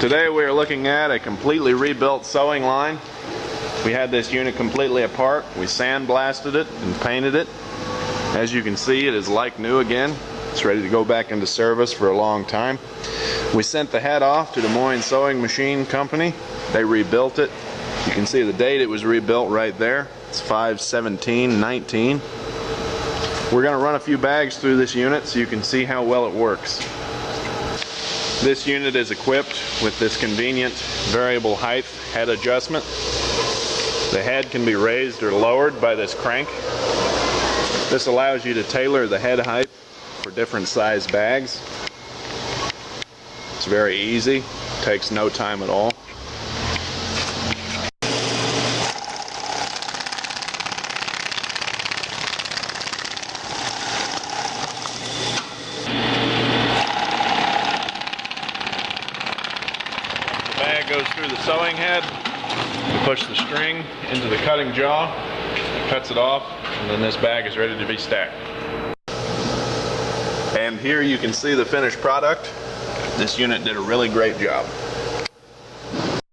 Today we are looking at a completely rebuilt sewing line. We had this unit completely apart. We sandblasted it and painted it. As you can see, it is like new again. It's ready to go back into service for a long time. We sent the head off to Des Moines Sewing Machine Company. They rebuilt it. You can see the date it was rebuilt right there. It's 5/17/19. We're going to run a few bags through this unit so you can see how well it works. This unit is equipped with this convenient variable height head adjustment. The head can be raised or lowered by this crank. This allows you to tailor the head height for different size bags. It's very easy, takes no time at all. The bag goes through the sewing head. You push the string into the cutting jaw, cuts it off, and then this bag is ready to be stacked. And here you can see the finished product. This unit did a really great job.